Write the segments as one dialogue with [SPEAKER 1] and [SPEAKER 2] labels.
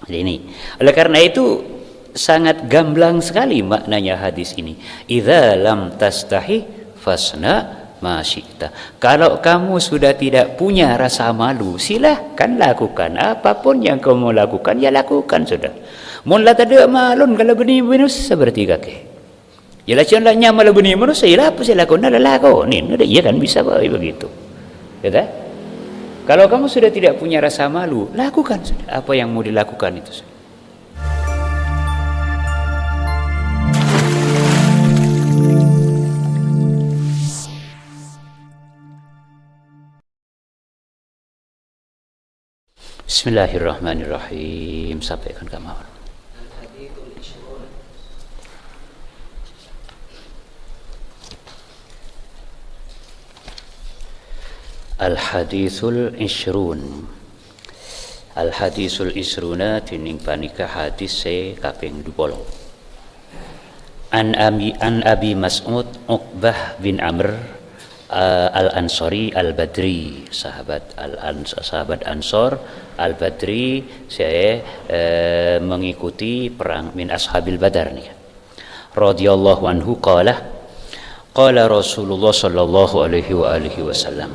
[SPEAKER 1] Ini. Oleh karena itu sangat gamblang sekali maknanya hadis ini. Idza lam tastahi fasna ma syi'ta. Kalau kamu sudah tidak punya rasa malu, silahkan lakukan apapun yang kamu lakukan, ya lakukan sudah. Mun la tada malun kalau benih minus seperti kakek. Yalah jangan nyamal benih minus, ya apa saya lakukan lalako. Nih, ya kan bisa begitu. Ya. Kalau kamu sudah tidak punya rasa malu, lakukan apa yang mau dilakukan itu. Bismillahirrahmanirrahim. Sampaikan ke mawar. Al-hadithul ishrun. Al-hadithul ishruna tining panika hadis se kaping 20. An Abi Mas'ud Uqbah bin Amr Al-Ansari Al-Badri, sahabat Ansor Al-Badri, saya mengikuti perang min ashabil Badar nih. Radhiyallahu anhu qala Rasulullah sallallahu alaihi wa alihi wasallam,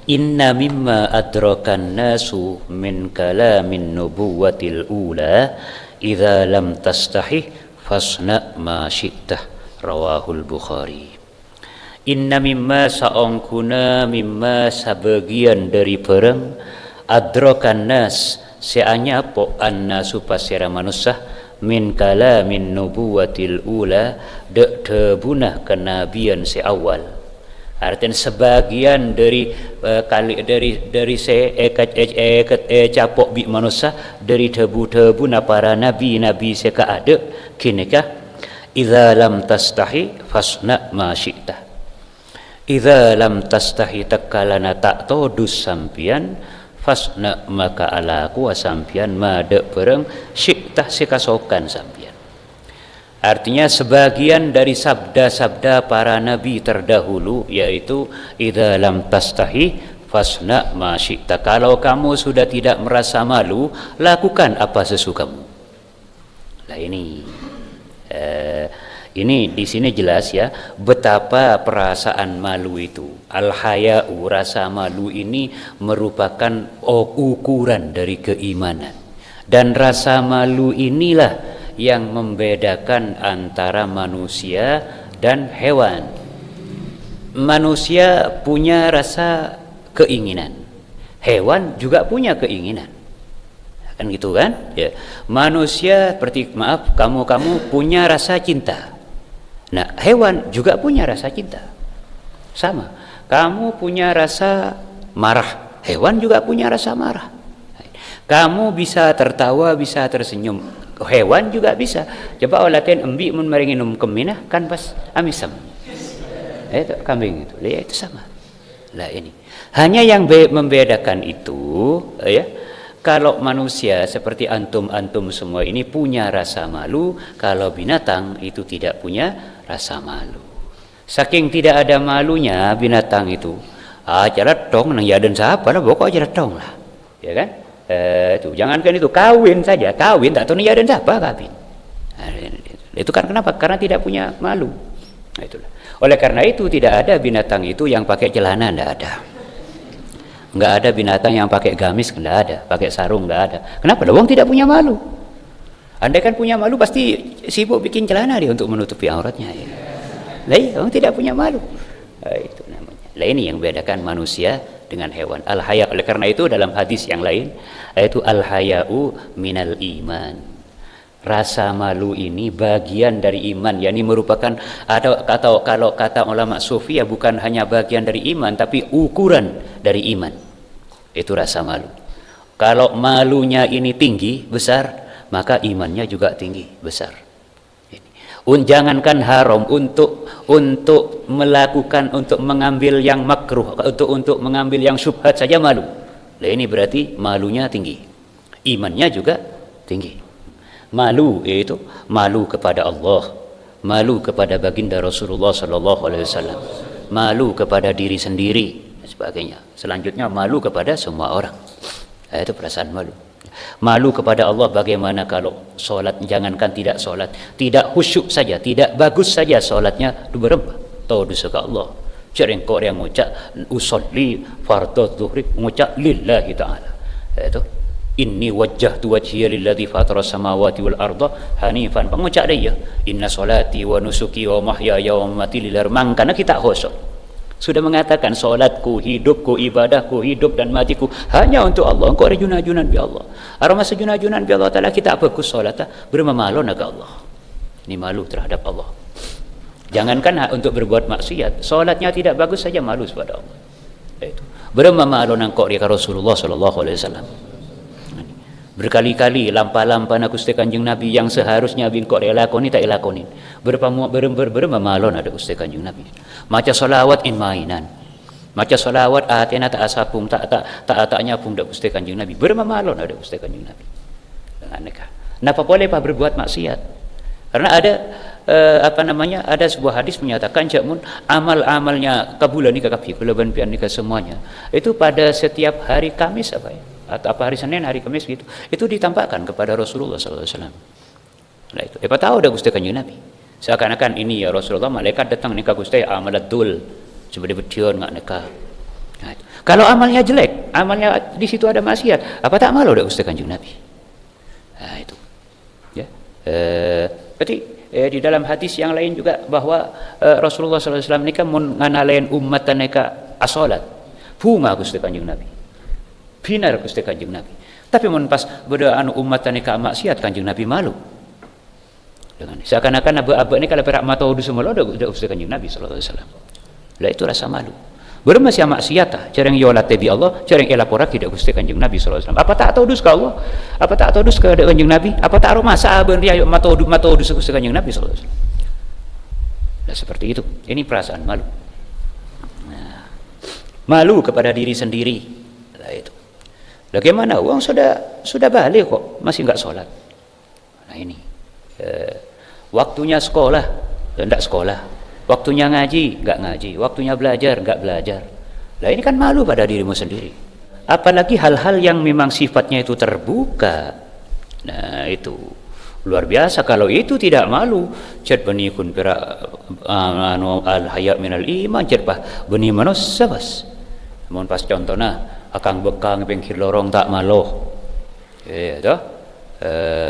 [SPEAKER 1] inna mimma adrakan nasu min kalamin nubuwatil ula idza lam tastahi fasna ma syi'tah, rawahul Bukhari. Inna mimma saongkuna mimma sabagian dari perang adrakan nas seanya po annasu pasira manusia min kalamin nubuwatil ula debunah kenabian seawal. Artinya sebagian dari capok bi manusia dari debu na para nabi seka ada kinikah idza lam tastahi fasna ma syi'ta. Idza lam tastahi takalana tak todus sampian fasna maka alaku sampian made pereng syi'ta sekasokan sampian. Artinya sebagian dari sabda-sabda para nabi terdahulu yaitu idza lam tastahi fasna ma syi'ta. Kalau kamu sudah tidak merasa malu, lakukan apa sesukamu. Nah ini di sini jelas ya betapa perasaan malu itu. Al-haya'u, rasa malu ini merupakan ukuran dari keimanan. Dan rasa malu inilah yang membedakan antara manusia dan hewan. Manusia punya rasa keinginan, hewan juga punya keinginan, kan gitu kan ya. Manusia seperti kamu punya rasa cinta, nah hewan juga punya rasa cinta sama. Kamu punya rasa marah, hewan juga punya rasa marah. Kamu bisa tertawa, bisa tersenyum, hewan juga bisa. Coba olatin embi mun maringinum keminah kan pas amisam. Itu kambing itu, ya itu sama. Lah ini hanya yang membedakan itu ya. Kalau manusia seperti antum semua ini punya rasa malu, kalau binatang itu tidak punya rasa malu. Saking tidak ada malunya binatang itu, jalan dong nang yaden siapa lah, pokok jalan dong lah, ya kan? Itu jangankan itu, kawin saja, kawin tak tahu nih yaden siapa kawin. Itu kan kenapa? Karena tidak punya malu. Nah, itulah. Oleh karena itu tidak ada binatang itu yang pakai celana, tidak ada. Enggak ada binatang yang pakai gamis, enggak ada, pakai sarung enggak ada. Kenapa? Wong tidak punya malu. Andai kan punya malu pasti sibuk bikin celana dia untuk menutupi auratnya. Ya. Lah, wong tidak punya malu. Itu namanya. Lah ini yang membedakan manusia dengan hewan. Al-haya. Oleh karena itu dalam hadis yang lain yaitu al-haya'u minal iman. Rasa malu ini bagian dari iman, yakni merupakan kalau kata ulama sufi ya bukan hanya bagian dari iman tapi ukuran dari iman. Itu rasa malu. Kalau malunya ini tinggi, besar, maka imannya juga tinggi, besar. Jangankan haram untuk melakukan, untuk mengambil yang makruh, untuk mengambil yang syubhat saja malu. Nah, ini berarti malunya tinggi. Imannya juga tinggi. Malu yaitu malu kepada Allah, malu kepada baginda Rasulullah sallallahu alaihi wasallam, malu kepada diri sendiri dan sebagainya. Selanjutnya malu kepada semua orang. Itu perasaan malu. Malu kepada Allah bagaimana kalau solat, jangankan tidak solat, tidak khusyuk saja, tidak bagus saja solatnya, berempat tahu dosa ke Allah. Cereng kau yang mengucap usolli fardhu zuhri, mengucap lillahi ta'ala. Itu inni wajjahtu wajhiya lilladzi fatara samawati wal arda hanifan. Pengucap dia inna salati wa nusuki wa mahyaya wa mamati lillahi, karena kita khusyuk. Sudah mengatakan solatku, hidupku, ibadahku, hidup dan matiku hanya untuk Allah. Engkau ada junajunan bi Allah. Arama sejunajunan bi Allah Taala kita bagus solat bermalu ke Allah. Ini malu terhadap Allah. Jangankan untuk berbuat maksiat, solatnya tidak bagus saja malu kepada Allah. Itu. Bermalu engkau dia Rasulullah sallallahu alaihi wasallam. Berkali-kali lampa-lampa nak Gusti Kanjeng Nabi yang seharusnya bingkok dia lakoni tak lakonin. Bermalu ada Gusti Kanjeng Nabi. Maca solawat in mainan. Maca solawat atena tak asapung tak pun dak Gusti Kanjeng Nabi. Bermalu ada Gusti Kanjeng Nabi. Dengan nikah. Napa boleh pak berbuat maksiat? Karena ada ada sebuah hadis menyatakan jamun amal-amalnya kabulan nikah kafi kulaban pian nikah semuanya. Itu pada setiap hari Kamis atau hari Senin, hari Kamis gitu, itu ditampakkan kepada Rasulullah SAW. Nah itu, apa tahu dah Gusti Kanjeng Nabi. Seakan-akan ini ya Rasulullah, malaikat datang nikah Gusti amaladul, coba dibetion nggak nikah. Nah, kalau amalnya jelek, amalnya di situ ada maksiat, apa tak malu dah Gusti Kanjeng Nabi. Nah itu, ya. Berarti di dalam hadis yang lain juga bahwa Rasulullah SAW nikah menganalain umat nikah asolat, bunga Gusti Kanjeng Nabi. Binar Gusti Kanjeng Nabi. Tapi mun pas berdoa umat nikah maksiat Kanjeng Nabi malu. Dengan seakan-akan abu-abu ini kalau perak mata udah semua udah Gusti Kanjeng Nabi sallallahu alaihi wasallam. Lah itu rasa malu. Berema sia maksiat cereng yolat bi Allah, cereng elapora tidak Gusti Kanjeng Nabi sallallahu alaihi wasallam. Apa tak tahu dus ke Allah? Apa tak tahu dus ke Kanjeng Nabi? Apa tak tahu masa ben dia mata udah Gusti Kanjeng Nabi sallallahu alaihi wasallam. Nah seperti itu. Ini perasaan malu. Nah, malu kepada diri sendiri. Lah itu. Bagaimana uang sudah balik kok masih enggak sholat. Nah ini waktunya sekolah enggak sekolah, waktunya ngaji enggak ngaji, waktunya belajar enggak belajar. Lah ini kan malu pada dirimu sendiri. Apalagi hal-hal yang memang sifatnya itu terbuka. Nah itu luar biasa. Kalau itu tidak malu, chat bani kun pira al haya minal iman, chat bah bani manusia bas. Mohon pas contohnya akang bekang pengkir lorong tak maloh toh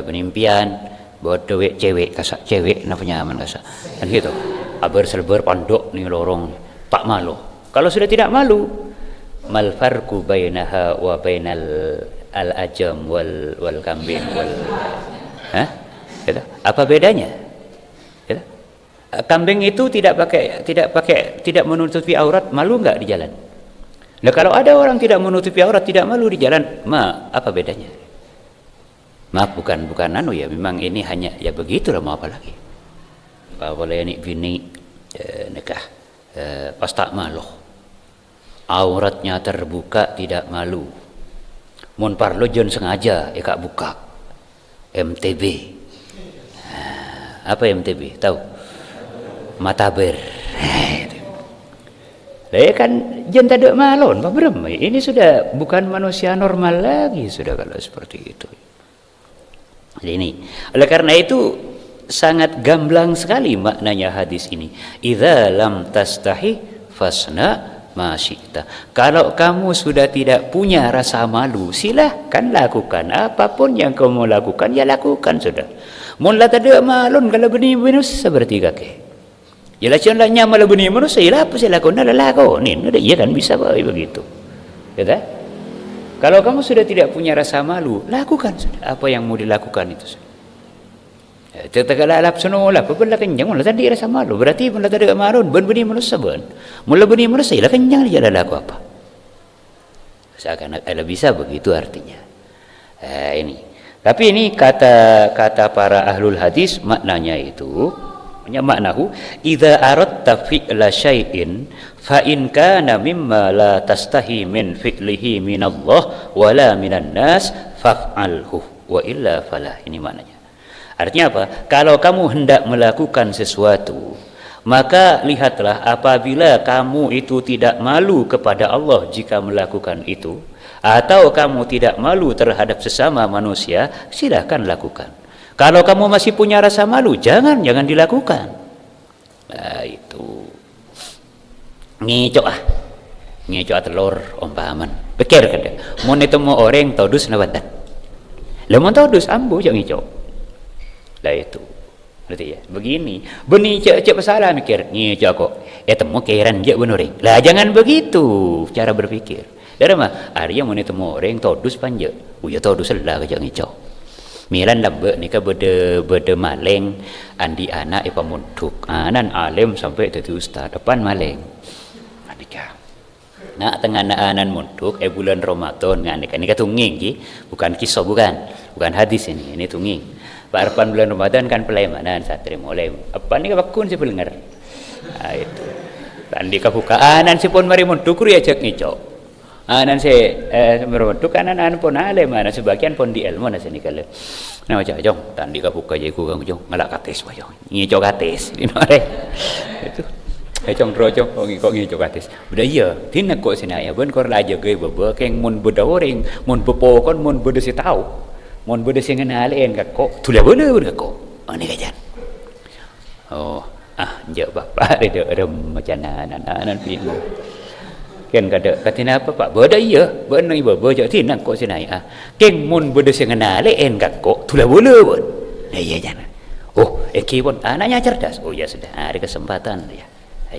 [SPEAKER 1] penimpian buat dewek cewek kasak cewek napa nyaman kasak kan gitu abar selber pondok nih lorong tak maloh. Kalau sudah tidak malu, mal farqu bainaha wa bainal al ajam wal kambing wal gitu. Apa bedanya gitu? Kambing itu tidak menutupi aurat, malu enggak di jalan? Nah kalau ada orang tidak menutupi aurat, tidak malu di jalan, apa bedanya? Maaf bukan ya, memang ini hanya ya begitulah, mau apa lagi? Apa boleh ini bini nikah pas tak malu, auratnya terbuka tidak malu. Mun parlo jon sengaja kak buka MTB. Apa MTB? Tahu? Mataber. Kan jangan tak malon, Pak Bram. Ini sudah bukan manusia normal lagi sudah kalau seperti itu. Jadi ini, oleh karena itu sangat gamblang sekali maknanya hadis ini. Idza lam tastahi fasna ma syi'ta. Kalau kamu sudah tidak punya rasa malu, silahkan lakukan apapun yang kamu lakukan, ya lakukan sudah. Mun la tada malon kalau benih-benih seperti kakek. Yalah jangan nyamal benih manusia, yalah apa saya lakukan, lakukan. Iya kan bisa begitu. Ya, kalau kamu sudah tidak punya rasa malu, lakukan apa yang mau dilakukan itu. Tetaplah alap sonolah, pebela kenyang, mula tadi rasa malu. Berarti mula tadi malu, benih manusia ben. Mula benih manusia, yalah kenyang dia laku apa? Seakan ada bisa begitu artinya. Ini. Tapi ini kata para ahlul hadis maknanya itu. Maknahu idza aradta fi'la syai'in fa in kana mimma la tastahi min fi'lihi min Allah wala minan nas faf'alhu wa illa fala. Ini maknanya. Artinya apa? Kalau kamu hendak melakukan sesuatu, maka lihatlah apabila kamu itu tidak malu kepada Allah jika melakukan itu, atau kamu tidak malu terhadap sesama manusia, silahkan lakukan. Kalau kamu masih punya rasa malu, jangan dilakukan. Nah, itu ngicok telur umpaman. Pikir kada, mun ketemu orang todus nawatan. Lemon todus ambo jak ngicok. Lah itu. Berarti ya, begini. Beni cek masalah mikir, ngicok kok. Temu kairan jak benoreng. Lah jangan begitu cara berpikir. Dari mah, Arya mun ketemu orang todus panja. Uya todus lah jak ngicok. Milan lambe nika bede maleng andi anak ipa munduk. Anan alim sampai jadi ustaz depan maleng. Anika. Nah tengah anan munduk bulan Ramadan nganika nika tunging ki, bukan kisah bukan hadis ini tunging. Parapan bulan Ramadan kan pelemanan satri mulai. Apa nika bakun si pelengar. Nah itu. Tandi kabukaan si pun mari munduk ri ajak ngicok. Anan se meruntuk kanan pun alim mana sebagian pun di ilmu nasi ni kala. Nah macam jong tandi kabuka je ku kang jong ngalak kates bayong. Ngicok kates di nore. Itu. Jong rojong kok ngicok kates. Budaya tinak kok sinaya ben kor la jaga bebe keng mun beda orang mun bepokon mun beda si tahu. Mun beda si ngenalen kak tulah bener kak. Ani kajan. Oh, je bapak ada macam anan pingu. Kan katina apa pak beda iya benar ibu beda tina kok sinai keng mun beda sengenale kak kok tulah boleh pun iya jangan kibon anaknya cerdas ya sudah ada kesempatan ya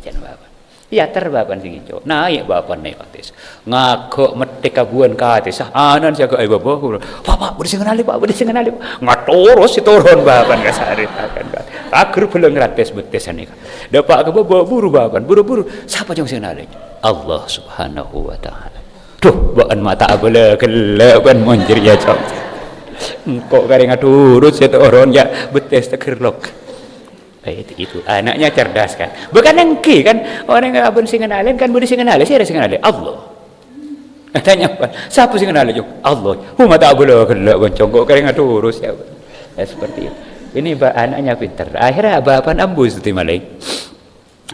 [SPEAKER 1] jangan bapak ya terbapan sing ijo naik bapak naik atas ngakok metik kabuan ke atas anan siaga bapak beda sengenale pak ngatoros si turun bapak kasari akan akhir belum gratis betesan ini dapat ke buru bapak buru siapa yang sengenale Allah subhanahu wa ta'ala tuh baan mata abala kelaban monjir ya cok kok kareng aturut situ orang ya betes tekerlok itu anaknya cerdas kan bukan engki kan orang yang abun singenalen kan budi singenale siapa singenale Allah tanya apa siapa singenale jok Allah mata abala kelaban cok kok kareng aturut siapa seperti itu ini anaknya pintar akhirnya bapan ambus itu malai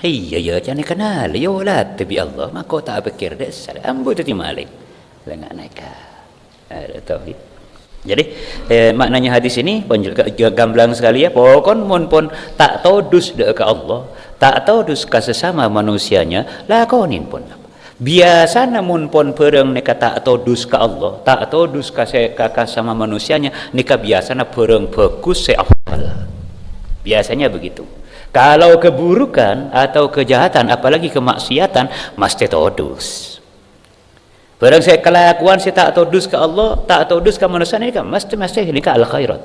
[SPEAKER 1] iya jangan kenal yo lah tapi Allah maka tak pikir dah salam buat ti malik lengan naika ada tauhid jadi maknanya hadis ini gamblang sekali ya pokon mun pun tak todus ke Allah tak todus ke sesama manusianya lakonin pun biasa namun pun pereng nika tak todus ke Allah tak todus ke sama manusianya nika biasa na pereng fokus se afal biasanya begitu. Kalau keburukan atau kejahatan, apalagi kemaksiatan, mesti todus. Barang saya kelakuan saya tak todus ke Allah, tak todus ke manusia ini kan mesti ini ke al khairat.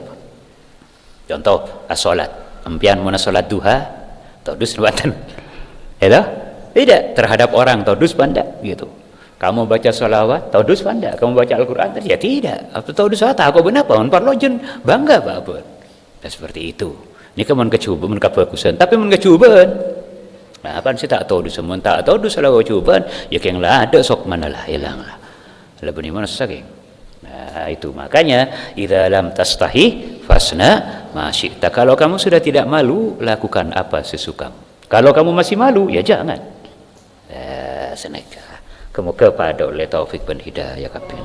[SPEAKER 1] Contoh as-salat, ampian mana salat duha, todus nuatan. Ya tidak terhadap orang todus panda gitu. Kamu baca salawat, todus panda. Kamu baca Al-Qur'an, ya tidak. Atau todus apa? Aku benar pun parlojen bangga apa? Dan seperti itu. Ini kan mun kecubaan, mun kafokusan, tapi mun kecubaan. Nah, apa sih tak tahu du semua tak tahu du salah cubaan, ya keng lah ada sok mana lah hilang lah. Lebih ni mana saking. Nah, itu makanya idza lam tastahi fasna ma syi'ta. Kalau kamu sudah tidak malu, lakukan apa sesukamu. Kalau kamu masih malu, ya jangan. Seneka. Kemuka pada oleh taufik dan hidayah kapten.